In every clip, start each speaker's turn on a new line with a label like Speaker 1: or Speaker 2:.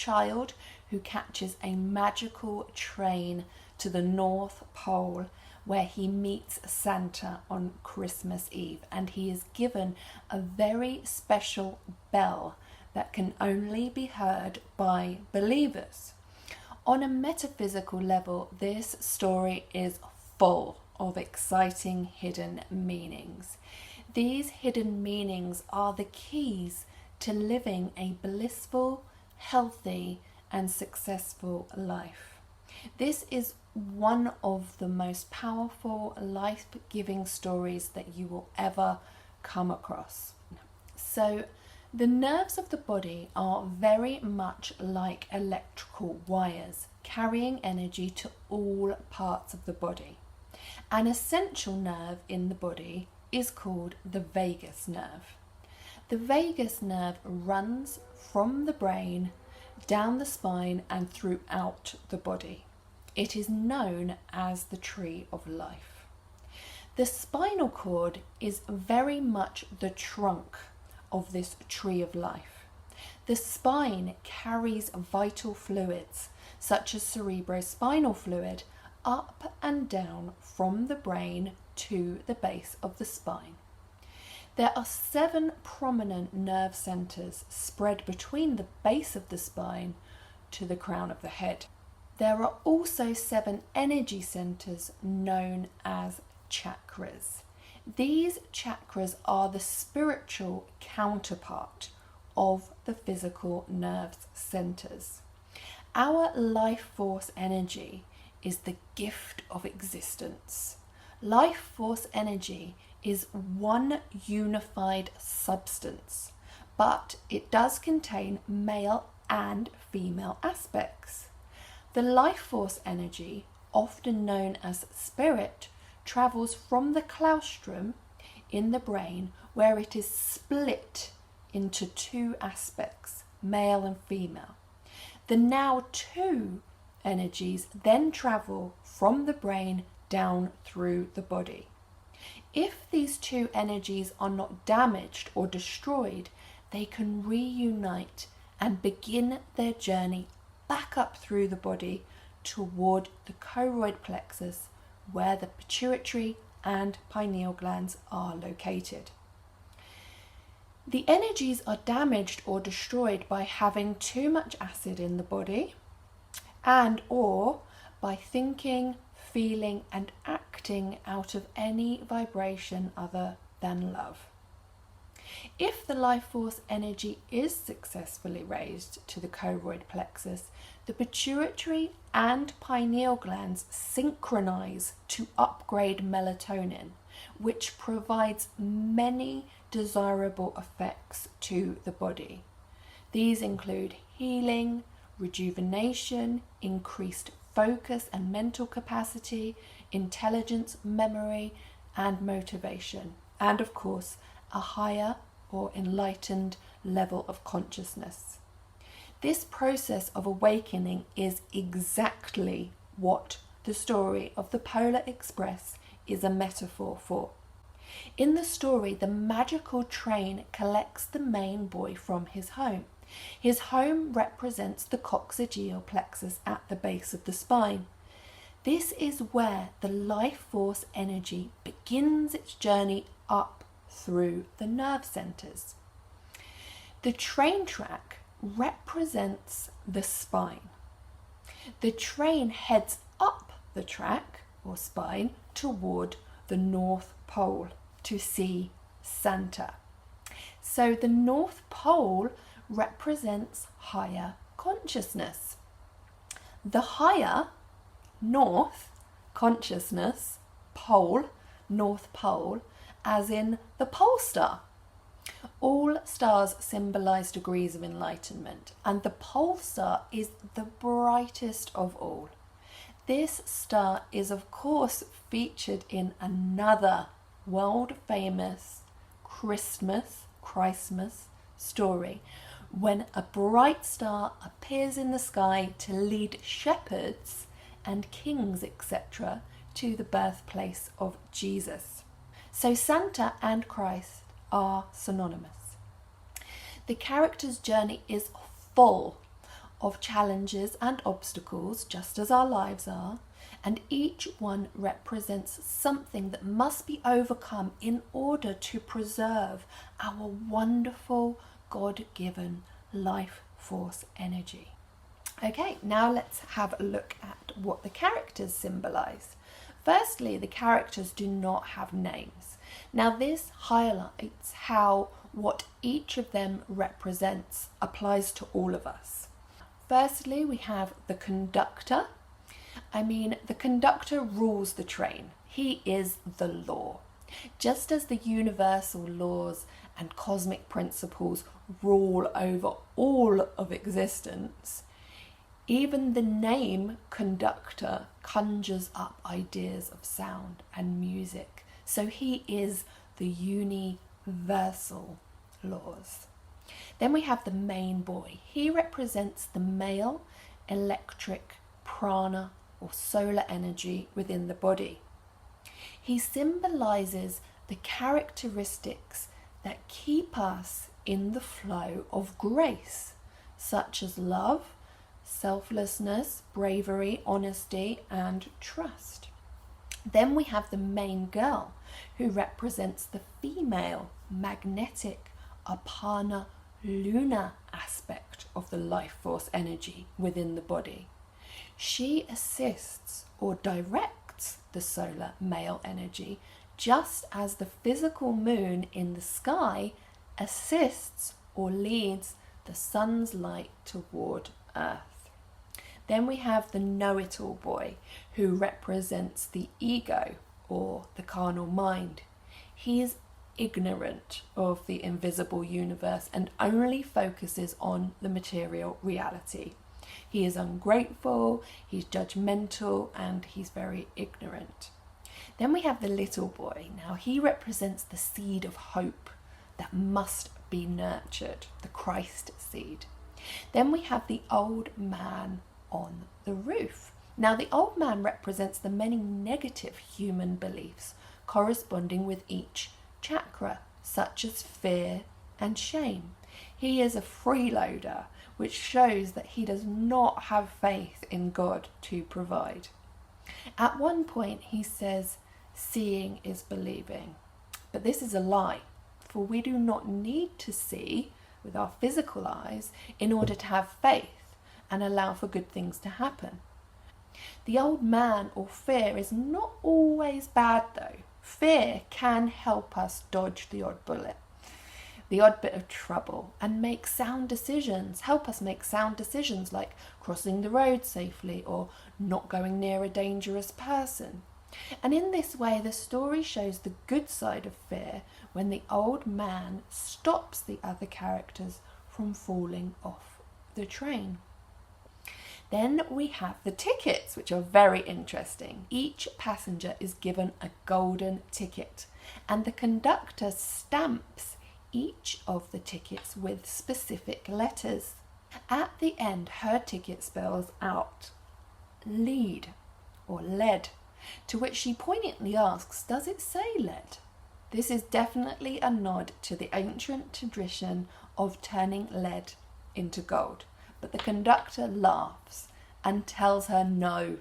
Speaker 1: child who catches a magical train to the North Pole where he meets Santa on Christmas Eve, and he is given a very special bell that can only be heard by believers. On a metaphysical level, this story is full of exciting hidden meanings. These hidden meanings are the keys to living a blissful, healthy, and successful life. This is one of the most powerful, life-giving stories that you will ever come across. So, the nerves of the body are very much like electrical wires, carrying energy to all parts of the body. An essential nerve in the body is called the vagus nerve. The vagus nerve runs from the brain, down the spine, and throughout the body. It is known as the tree of life. The spinal cord is very much the trunk of this tree of life. The spine carries vital fluids, such as cerebrospinal fluid, up and down from the brain to the base of the spine. There are 7 prominent nerve centers spread between the base of the spine to the crown of the head. There are also 7 energy centers known as chakras. These chakras are the spiritual counterpart of the physical nerve centers. Our life force energy is the gift of existence. Life force energy is one unified substance, but it does contain male and female aspects. The life force energy, often known as spirit, travels from the Claustrum in the brain, where it is split into 2 aspects, male and female. The now 2 energies then travel from the brain down through the body. If these 2 energies are not damaged or destroyed, they can reunite and begin their journey back up through the body toward the choroid plexus, where the pituitary and pineal glands are located. The energies are damaged or destroyed by having too much acid in the body, and or by thinking, feeling and acting out of any vibration other than love. If the life force energy is successfully raised to the choroid plexus, the pituitary and pineal glands synchronize to upgrade melatonin, which provides many desirable effects to the body. These include healing, rejuvenation, increased focus and mental capacity, intelligence, memory, and motivation, and of course, a higher or enlightened level of consciousness. This process of awakening is exactly what the story of the Polar Express is a metaphor for. In the story, the magical train collects the main boy from his home. His home represents the coccygeal plexus at the base of the spine. This is where the life force energy begins its journey up through the nerve centers. The train track represents the spine. The train heads up the track or spine toward the North Pole to see Santa. So the North Pole represents higher consciousness. The higher north consciousness pole, North Pole, as in the pole star. All stars symbolize degrees of enlightenment, and the pole star is the brightest of all. This star is of course featured in another world famous Christmas story, when a bright star appears in the sky to lead shepherds and kings, etc., to the birthplace of Jesus. So Santa and Christ are synonymous. The character's journey is full of challenges and obstacles, just as our lives are, and each one represents something that must be overcome in order to preserve our wonderful God-given life force energy. Okay, now let's have a look at what the characters symbolize. Firstly, the characters do not have names. Now this highlights how what each of them represents applies to all of us. Firstly, we have the conductor. The conductor rules the train. He is the law. Just as the universal laws and cosmic principles rule over all of existence, even the name conductor conjures up ideas of sound and music. So he is the universal laws. Then we have the main boy. He represents the male electric prana or solar energy within the body. He symbolizes the characteristics that keep us in the flow of grace, such as love, selflessness, bravery, honesty, and trust. Then we have the main girl, who represents the female magnetic apana lunar aspect of the life force energy within the body. She assists or directs the solar male energy, just as the physical moon in the sky assists or leads the sun's light toward Earth. Then we have the know-it-all boy, who represents the ego or the carnal mind. He is ignorant of the invisible universe and only focuses on the material reality. He is ungrateful, he's judgmental, and he's very ignorant. Then we have the little boy. Now he represents the seed of hope that must be nurtured, the Christ seed. Then we have the old man on the roof. Now the old man represents the many negative human beliefs corresponding with each chakra, such as fear and shame. He is a freeloader, which shows that he does not have faith in God to provide. At one point he says, seeing is believing. But this is a lie, for we do not need to see with our physical eyes in order to have faith and allow for good things to happen. The old man or fear is not always bad though. Fear can help us dodge the odd bullet, the odd bit of trouble, and make sound decisions, help us make sound decisions like crossing the road safely or not going near a dangerous person. And in this way, the story shows the good side of fear when the old man stops the other characters from falling off the train. Then we have the tickets, which are very interesting. Each passenger is given a golden ticket, and the conductor stamps each of the tickets with specific letters. At the end, her ticket spells out lead or lead, to which she poignantly asks, does it say lead? This is definitely a nod to the ancient tradition of turning lead into gold. But the conductor laughs and tells her no.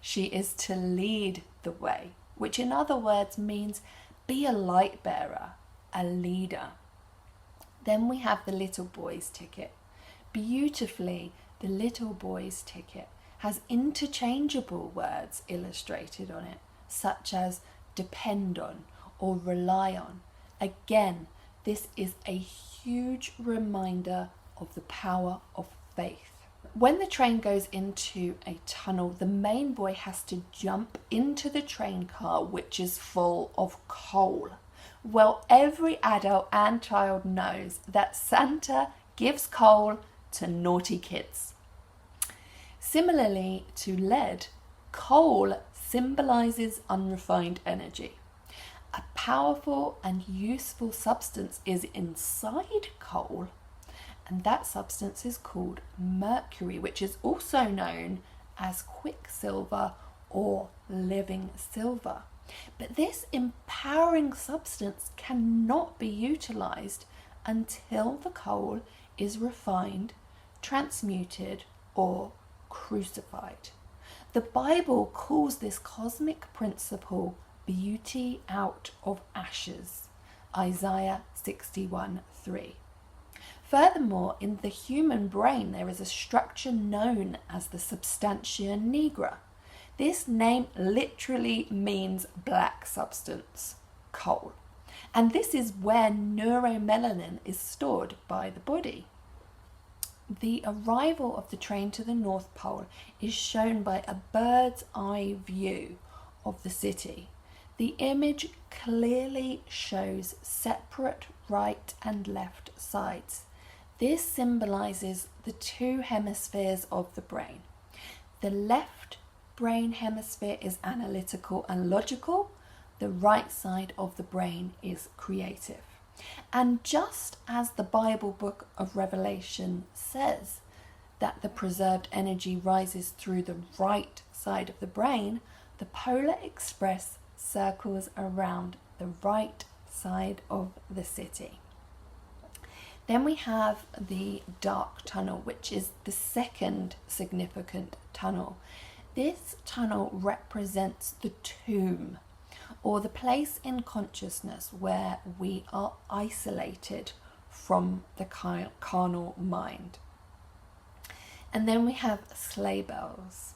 Speaker 1: She is to lead the way, which in other words means be a light bearer, a leader. Then we have the little boy's ticket. Beautifully, the little boy's ticket has interchangeable words illustrated on it, such as depend on or rely on. Again, this is a huge reminder of the power of faith. When the train goes into a tunnel, the main boy has to jump into the train car, which is full of coal. Well, every adult and child knows that Santa gives coal to naughty kids. Similarly to lead, coal symbolizes unrefined energy. A powerful and useful substance is inside coal, and that substance is called mercury, which is also known as quicksilver or living silver. But this empowering substance cannot be utilized until the coal is refined transmuted, or crucified. The Bible calls this cosmic principle beauty out of ashes. Isaiah 61:3. Furthermore, in the human brain there is a structure known as the substantia nigra. This name literally means black substance, coal. And this is where neuromelanin is stored by the body. The arrival of the train to the North Pole is shown by a bird's eye view of the city. The image clearly shows separate right and left sides. This symbolizes the two hemispheres of the brain. The left brain hemisphere is analytical and logical. The right side of the brain is creative. And just as the Bible book of Revelation says that the preserved energy rises through the right side of the brain, the Polar Express circles around the right side of the city. Then we have the dark tunnel, which is the second significant tunnel. This tunnel represents the tomb, or the place in consciousness where we are isolated from the carnal mind. And then we have sleigh bells.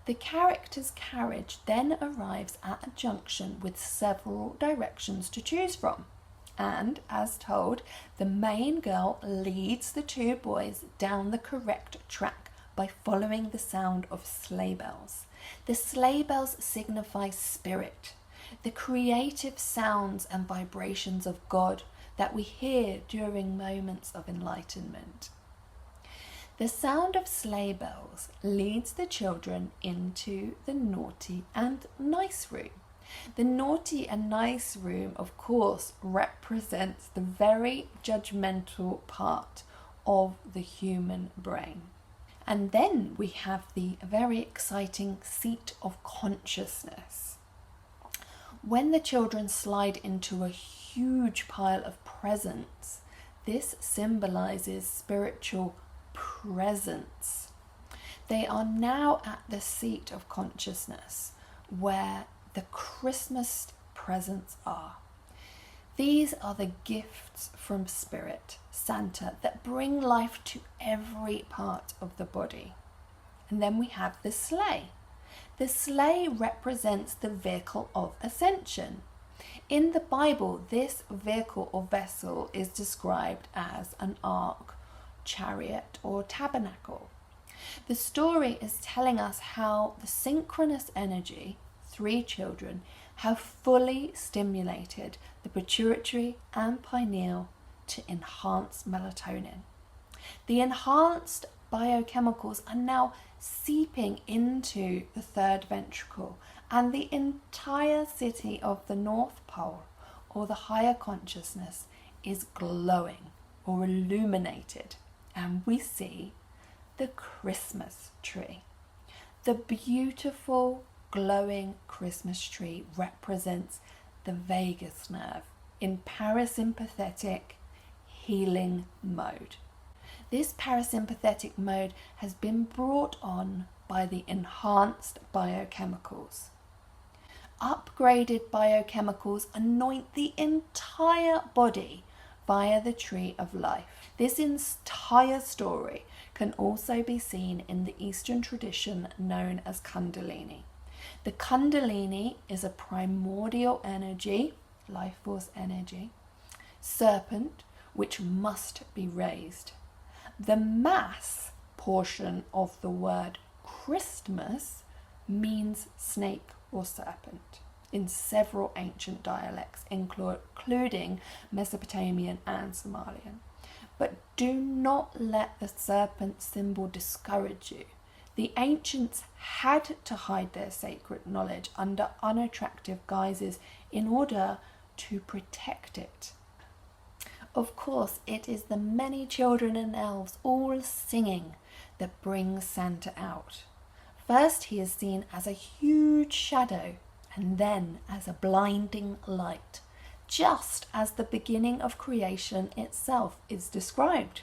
Speaker 1: The character's carriage then arrives at a junction with several directions to choose from. And, as told, the main girl leads the two boys down the correct track by following the sound of sleigh bells. The sleigh bells signify spirit, the creative sounds and vibrations of God that we hear during moments of enlightenment. The sound of sleigh bells leads the children into the naughty and nice room. The naughty and nice room, of course, represents the very judgmental part of the human brain. And then we have the very exciting seat of consciousness. When the children slide into a huge pile of presents, this symbolizes spiritual presence. They are now at the seat of consciousness, where the Christmas presents are. These are the gifts from Spirit, Santa, that bring life to every part of the body. And then we have the sleigh. The sleigh represents the vehicle of ascension. In the Bible, this vehicle or vessel is described as an ark, chariot, or tabernacle. The story is telling us how the synchronous energy, three children, have fully stimulated the pituitary and pineal to enhance melatonin. The enhanced biochemicals are now seeping into the third ventricle, and the entire city of the North Pole, or the higher consciousness, is glowing or illuminated, and we see the Christmas tree. The beautiful glowing Christmas tree represents the vagus nerve in parasympathetic healing mode. This parasympathetic mode has been brought on by the enhanced biochemicals. Upgraded biochemicals anoint the entire body via the tree of life. This entire story can also be seen in the Eastern tradition known as Kundalini. The Kundalini is a primordial energy, life force energy, serpent, which must be raised. The mass portion of the word Christmas means snake or serpent in several ancient dialects, including Mesopotamian and Somalian. But do not let the serpent symbol discourage you. The ancients had to hide their sacred knowledge under unattractive guises in order to protect it. Of course, it is the many children and elves all singing that brings Santa out. First, he is seen as a huge shadow, and then as a blinding light, just as the beginning of creation itself is described.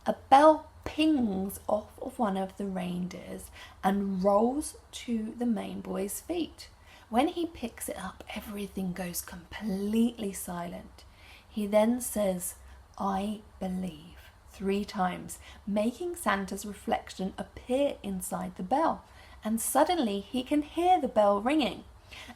Speaker 1: A bell pings off of one of the reindeers and rolls to the main boy's feet. When he picks it up, everything goes completely silent. He then says, "I believe," 3 times, making Santa's reflection appear inside the bell, and suddenly he can hear the bell ringing,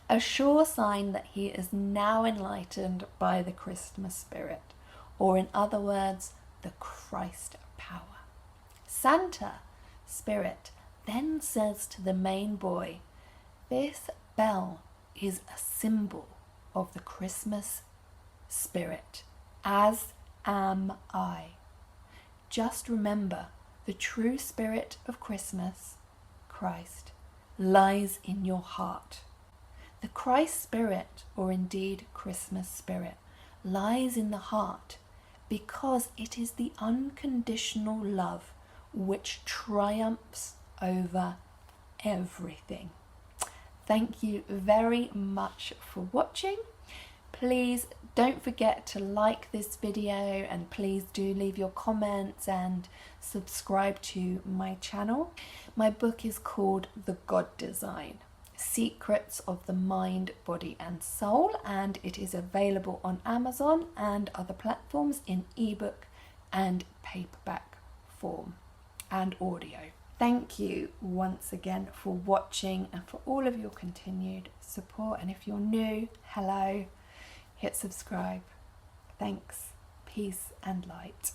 Speaker 1: a sure sign that he is now enlightened by the Christmas spirit, or in other words, the Christ power. Santa spirit then says to the main boy, "This bell is a symbol of the Christmas spirit, as am I. Just remember, the true spirit of Christmas, Christ, lies in your heart." The Christ spirit, or indeed Christmas spirit, lies in the heart because it is the unconditional love which triumphs over everything. Thank you very much for watching. Please don't forget to like this video, and please do leave your comments and subscribe to my channel. My book is called The God Design: Secrets of the Mind, Body and Soul, and it is available on Amazon and other platforms in ebook and paperback form and audio. Thank you once again for watching and for all of your continued support. And if you're new, hello, hit subscribe. Thanks, peace and light.